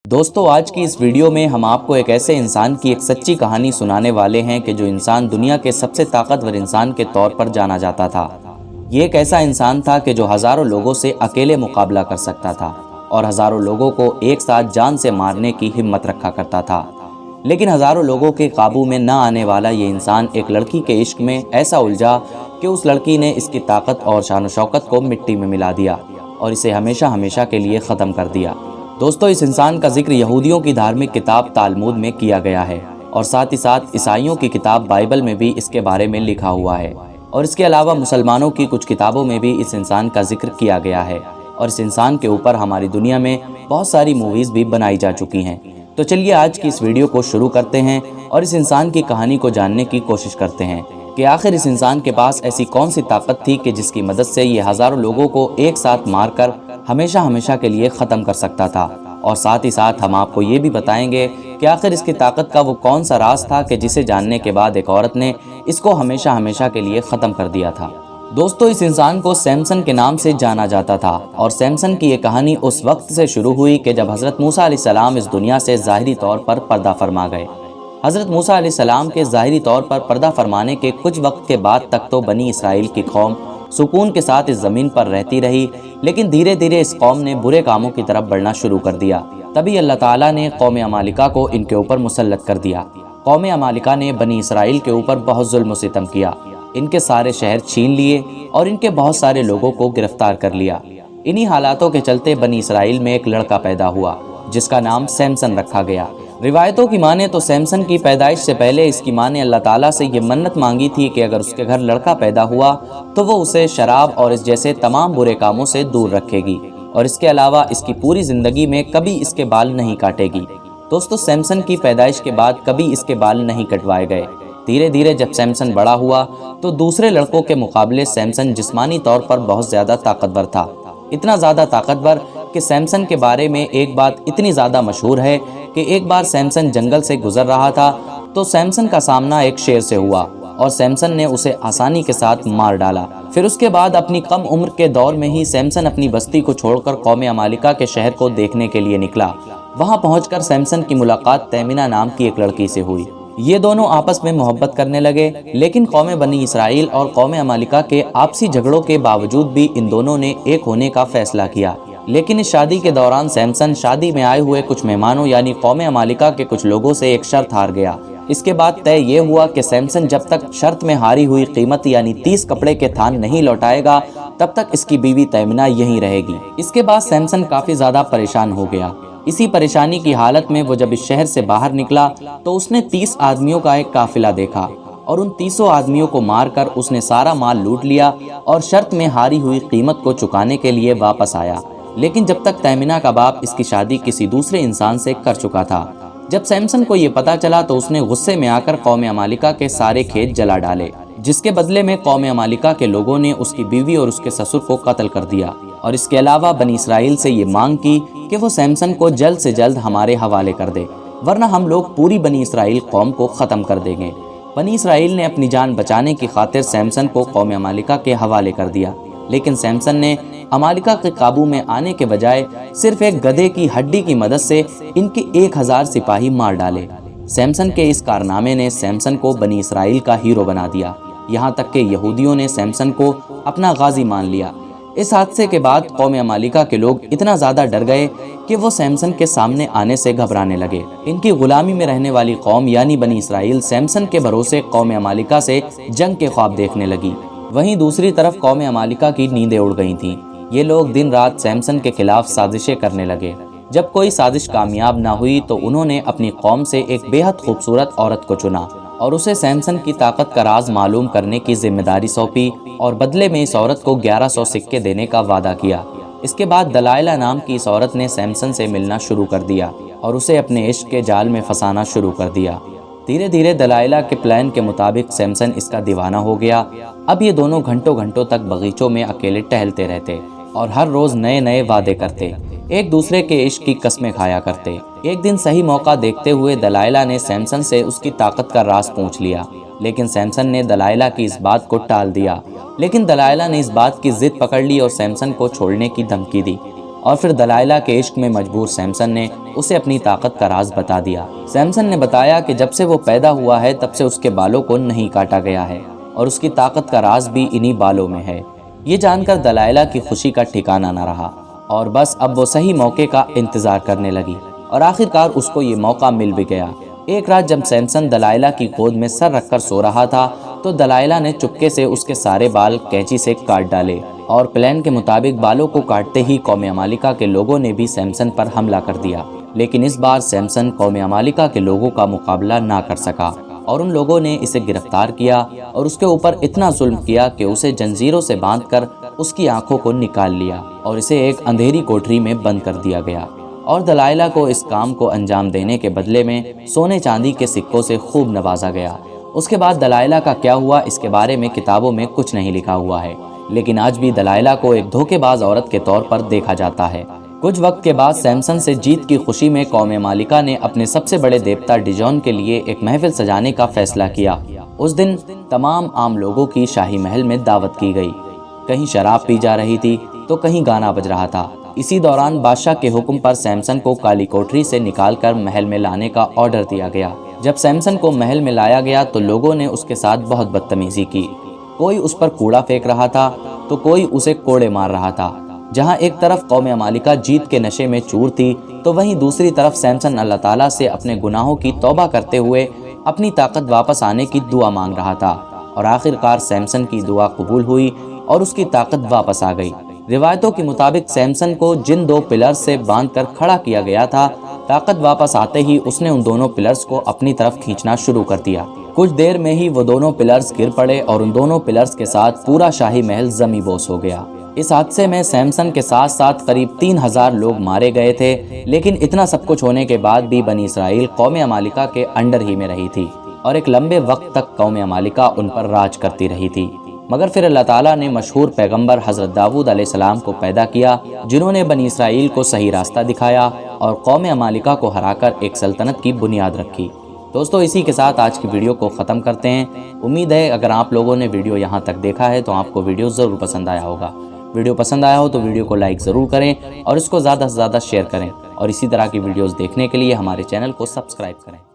دوستو آج کی اس ویڈیو میں ہم آپ کو ایک ایسے انسان کی ایک سچی کہانی سنانے والے ہیں کہ جو انسان دنیا کے سب سے طاقتور انسان کے طور پر جانا جاتا تھا۔ یہ ایک ایسا انسان تھا کہ جو ہزاروں لوگوں سے اکیلے مقابلہ کر سکتا تھا اور ہزاروں لوگوں کو ایک ساتھ جان سے مارنے کی ہمت رکھا کرتا تھا۔ لیکن ہزاروں لوگوں کے قابو میں نہ آنے والا یہ انسان ایک لڑکی کے عشق میں ایسا الجھا کہ اس لڑکی نے اس کی طاقت اور شان و شوکت کو مٹی میں ملا دیا اور اسے ہمیشہ ہمیشہ کے لیے ختم کر دیا۔ دوستو اس انسان کا ذکر یہودیوں کی دھارمک کتاب تالمود میں کیا گیا ہے اور ساتھ ہی ساتھ عیسائیوں کی کتاب بائبل میں بھی اس کے بارے میں لکھا ہوا ہے، اور اس کے علاوہ مسلمانوں کی کچھ کتابوں میں بھی اس انسان کا ذکر کیا گیا ہے، اور اس انسان کے اوپر ہماری دنیا میں بہت ساری موویز بھی بنائی جا چکی ہیں۔ تو چلیے آج کی اس ویڈیو کو شروع کرتے ہیں اور اس انسان کی کہانی کو جاننے کی کوشش کرتے ہیں کہ آخر اس انسان کے پاس ایسی کون سی طاقت تھی کہ جس کی مدد سے یہ ہزاروں لوگوں کو ایک ساتھ مار کر ہمیشہ ہمیشہ کے لیے ختم کر سکتا تھا، اور ساتھ ہی ساتھ ہم آپ کو یہ بھی بتائیں گے کہ آخر اس کی طاقت کا وہ کون سا راز تھا کہ جسے جاننے کے بعد ایک عورت نے اس کو ہمیشہ ہمیشہ کے لیے ختم کر دیا تھا۔ دوستو اس انسان کو سیمسن کے نام سے جانا جاتا تھا، اور سیمسن کی یہ کہانی اس وقت سے شروع ہوئی کہ جب حضرت موسیٰ علیہ السلام اس دنیا سے ظاہری طور پر پردہ فرما گئے۔ حضرت موسیٰ علیہ السلام کے ظاہری طور پر پردہ فرمانے کے کچھ وقت کے بعد تک تو بنی اسرائیل کی قوم سکون کے ساتھ اس زمین پر رہتی رہی، لیکن دھیرے دھیرے اس قوم نے برے کاموں کی طرف بڑھنا شروع کر دیا۔ تبھی اللہ تعالیٰ نے قوم عمالقہ کو ان کے اوپر مسلط کر دیا۔ قوم عمالقہ نے بنی اسرائیل کے اوپر بہت ظلم و ستم کیا، ان کے سارے شہر چھین لیے اور ان کے بہت سارے لوگوں کو گرفتار کر لیا۔ انہی حالاتوں کے چلتے بنی اسرائیل میں ایک لڑکا پیدا ہوا جس کا نام سیمسن رکھا گیا۔ روایتوں کی مانیں تو سیمسن کی پیدائش سے پہلے اس کی ماں نے اللہ تعالیٰ سے یہ منت مانگی تھی کہ اگر اس کے گھر لڑکا پیدا ہوا تو وہ اسے شراب اور اس جیسے تمام برے کاموں سے دور رکھے گی، اور اس کے علاوہ اس کی پوری زندگی میں کبھی اس کے بال نہیں کاٹے گی۔ دوستو سیمسن کی پیدائش کے بعد کبھی اس کے بال نہیں کٹوائے گئے۔ دھیرے دھیرے جب سیمسن بڑا ہوا تو دوسرے لڑکوں کے مقابلے سیمسن جسمانی طور پر بہت زیادہ طاقتور تھا، اتنا زیادہ طاقتور کہ سیمسن کے بارے میں ایک بات اتنی زیادہ مشہور ہے کہ ایک بار سیمسن جنگل سے گزر رہا تھا تو سیمسن کا سامنا ایک شیر سے ہوا اور سیمسن نے اسے آسانی کے ساتھ مار ڈالا۔ پھر اس کے بعد اپنی کم عمر کے دور میں ہی سیمسن اپنی بستی کو چھوڑ کر قوم عمالقہ کے شہر کو دیکھنے کے لیے نکلا۔ وہاں پہنچ کر سیمسن کی ملاقات تیمنہ نام کی ایک لڑکی سے ہوئی۔ یہ دونوں آپس میں محبت کرنے لگے، لیکن قوم بنی اسرائیل اور قوم عمالقہ کے آپسی جھگڑوں کے باوجود بھی ان دونوں نے ایک ہونے کا فیصلہ کیا۔ لیکن اس شادی کے دوران سیمسن شادی میں آئے ہوئے کچھ مہمانوں یعنی قوم عمالقہ کے کچھ لوگوں سے ایک شرط ہار گیا۔ اس کے بعد طے یہ ہوا کہ سیمسن جب تک شرط میں ہاری ہوئی قیمت یعنی 30 کپڑے کے تھان نہیں لوٹائے گا تب تک اس کی بیوی تیمنہ یہیں رہے گی۔ اس کے بعد سیمسن کافی زیادہ پریشان ہو گیا۔ اسی پریشانی کی حالت میں وہ جب اس شہر سے باہر نکلا تو اس نے 30 آدمیوں کا ایک قافلہ دیکھا، اور ان 30 آدمیوں کو مار کر اس نے سارا مال لوٹ لیا اور شرط میں ہاری ہوئی قیمت کو چکانے کے لیے واپس آیا۔ لیکن جب تک تیمنہ کا باپ اس کی شادی کسی دوسرے انسان سے کر چکا تھا۔ جب سیمسن کو یہ پتا چلا تو اس نے غصے میں آ کر قوم عمالقہ کے سارے کھیت جلا ڈالے، جس کے بدلے میں قوم عمالقہ کے لوگوں نے اس کی بیوی اور اس کے سسر کو قتل کر دیا، اور اس کے علاوہ بنی اسرائیل سے یہ مانگ کی کہ وہ سیمسن کو جلد سے جلد ہمارے حوالے کر دے، ورنہ ہم لوگ پوری بنی اسرائیل قوم کو ختم کر دیں گے۔ بنی اسرائیل نے اپنی جان بچانے کی خاطر سیمسن کو قوم عمالقہ کے حوالے کر دیا، لیکن سیمسن نے عمالقہ کے قابو میں آنے کے بجائے صرف ایک گدھے کی ہڈی کی مدد سے ان کے 1000 سپاہی مار ڈالے۔ سیمسن کے اس کارنامے نے سیمسن کو بنی اسرائیل کا ہیرو بنا دیا، یہاں تک کہ یہودیوں نے سیمسن کو اپنا غازی مان لیا۔ اس حادثے کے بعد قوم عمالقہ کے لوگ اتنا زیادہ ڈر گئے کہ وہ سیمسن کے سامنے آنے سے گھبرانے لگے۔ ان کی غلامی میں رہنے والی قوم یعنی بنی اسرائیل سیمسن کے بھروسے قوم عمالقہ سے جنگ کے خواب دیکھنے لگی۔ وہیں دوسری طرف قوم عمالقہ کی نیندیں اڑ گئی تھیں۔ یہ لوگ دن رات سیمسن کے خلاف سازشیں کرنے لگے۔ جب کوئی سازش کامیاب نہ ہوئی تو انہوں نے اپنی قوم سے ایک بے حد خوبصورت عورت کو چنا اور اسے سیمسن کی طاقت کا راز معلوم کرنے کی ذمہ داری سونپی، اور بدلے میں اس عورت کو 1100 سکے دینے کا وعدہ کیا۔ اس کے بعد دلائلہ نام کی اس عورت نے سیمسن سے ملنا شروع کر دیا اور اسے اپنے عشق کے جال میں پھنسانا شروع کر دیا۔ دھیرے دھیرے دلائلہ کے پلان کے مطابق سیمسن اس کا دیوانہ ہو گیا۔ اب یہ دونوں گھنٹوں گھنٹوں تک باغیچوں میں اکیلے ٹہلتے رہتے اور ہر روز نئے نئے وعدے کرتے، ایک دوسرے کے عشق کی قسمیں کھایا کرتے۔ ایک دن صحیح موقع دیکھتے ہوئے دلائلہ نے سیمسن سے اس کی طاقت کا راز پوچھ لیا، لیکن سیمسن نے دلائلہ کی اس بات کو ٹال دیا۔ لیکن دلائلہ نے اس بات کی ضد پکڑ لی اور سیمسن کو چھوڑنے کی دھمکی دی۔ اور پھر دلائلہ کے عشق میں مجبور سیمسن نے اسے اپنی طاقت کا راز بتا دیا۔ سیمسن نے بتایا کہ جب سے وہ پیدا ہوا ہے تب سے اس کے بالوں کو نہیں کاٹا گیا ہے اور اس کی طاقت کا راز بھی انہی بالوں میں ہے۔ یہ جان کر دلائلہ کی خوشی کا ٹھکانہ نہ رہا اور بس اب وہ صحیح موقع کا انتظار کرنے لگی اور آخرکار اس کو یہ موقع مل بھی گیا۔ ایک رات جب سیمسن دلائلہ کی گود میں سر رکھ کر سو رہا تھا تو دلائلہ نے چپکے سے اس کے سارے بال کینچی سے کاٹ ڈالے اور پلان کے مطابق بالوں کو کاٹتے ہی قوم عمالقہ کے لوگوں نے بھی سیمسن پر حملہ کر دیا، لیکن اس بار سیمسن قوم عمالقہ کے لوگوں کا مقابلہ نہ کر سکا اور ان لوگوں نے اسے گرفتار کیا اور اس کے اوپر اتنا ظلم کیا کہ اسے جنزیروں سے باندھ کر اس کی آنکھوں کو نکال لیا اور اسے ایک اندھیری کوٹری میں بند کر دیا گیا اور دلائلہ کو اس کام کو انجام دینے کے بدلے میں سونے چاندی کے سکوں سے خوب نوازا گیا۔ اس کے بعد دلائلہ کا کیا ہوا اس کے بارے میں کتابوں میں کچھ نہیں لکھا ہوا ہے، لیکن آج بھی دلائلہ کو ایک دھوکے باز عورت کے طور پر دیکھا جاتا ہے۔ کچھ وقت کے بعد سیمسن سے جیت کی خوشی میں قوم عمالقہ نے اپنے سب سے بڑے دیوتا ڈیجون کے لیے ایک محفل سجانے کا فیصلہ کیا۔ اس دن تمام عام لوگوں کی شاہی محل میں دعوت کی گئی، کہیں شراب پی جا رہی تھی تو کہیں گانا بج رہا تھا۔ اسی دوران بادشاہ کے حکم پر سیمسن کو کالی کوٹری سے نکال کر محل میں لانے کا آرڈر دیا گیا۔ جب سیمسن کو محل میں لایا گیا تو لوگوں نے اس کے ساتھ بہت بدتمیزی کی، کوئی اس پر کوڑا پھینک رہا تھا تو کوئی اسے کوڑے مار رہا تھا۔ جہاں ایک طرف قوم عمالقہ جیت کے نشے میں چور تھی تو وہیں دوسری طرف سیمسن اللہ تعالیٰ سے اپنے گناہوں کی توبہ کرتے ہوئے اپنی طاقت واپس آنے کی دعا مانگ رہا تھا اور آخرکار سیمسن کی دعا قبول ہوئی اور اس کی طاقت واپس آ گئی۔ روایتوں کے مطابق سیمسن کو جن دو پلرز سے باندھ کر کھڑا کیا گیا تھا، طاقت واپس آتے ہی اس نے ان دونوں پلرز کو اپنی طرف کھینچنا شروع کر دیا۔ کچھ دیر میں ہی وہ دونوں پلرز گر پڑے اور ان دونوں پلرز کے ساتھ پورا شاہی محل زمیں بوس ہو گیا۔ اس حادثے میں سیمسن کے ساتھ ساتھ قریب 3000 لوگ مارے گئے تھے، لیکن اتنا سب کچھ ہونے کے بعد بھی بنی اسرائیل قوم عمالقہ کے انڈر ہی میں رہی تھی اور ایک لمبے وقت تک قوم عمالقہ ان پر راج کرتی رہی تھی۔ مگر پھر اللہ تعالیٰ نے مشہور پیغمبر حضرت داؤد علیہ السلام کو پیدا کیا، جنہوں نے بنی اسرائیل کو صحیح راستہ دکھایا اور قوم عمالقہ کو ہرا کر ایک سلطنت کی بنیاد رکھی۔ دوستو، اسی کے ساتھ آج کی ویڈیو کو ختم کرتے ہیں۔ امید ہے اگر آپ لوگوں نے ویڈیو یہاں تک دیکھا ہے تو آپ کو ویڈیو ضرور پسند آیا ہوگا۔ ویڈیو پسند آیا ہو تو ویڈیو کو لائک ضرور کریں اور اس کو زیادہ سے زیادہ شیئر کریں اور اسی طرح کی ویڈیوز دیکھنے کے لیے ہمارے چینل کو سبسکرائب کریں۔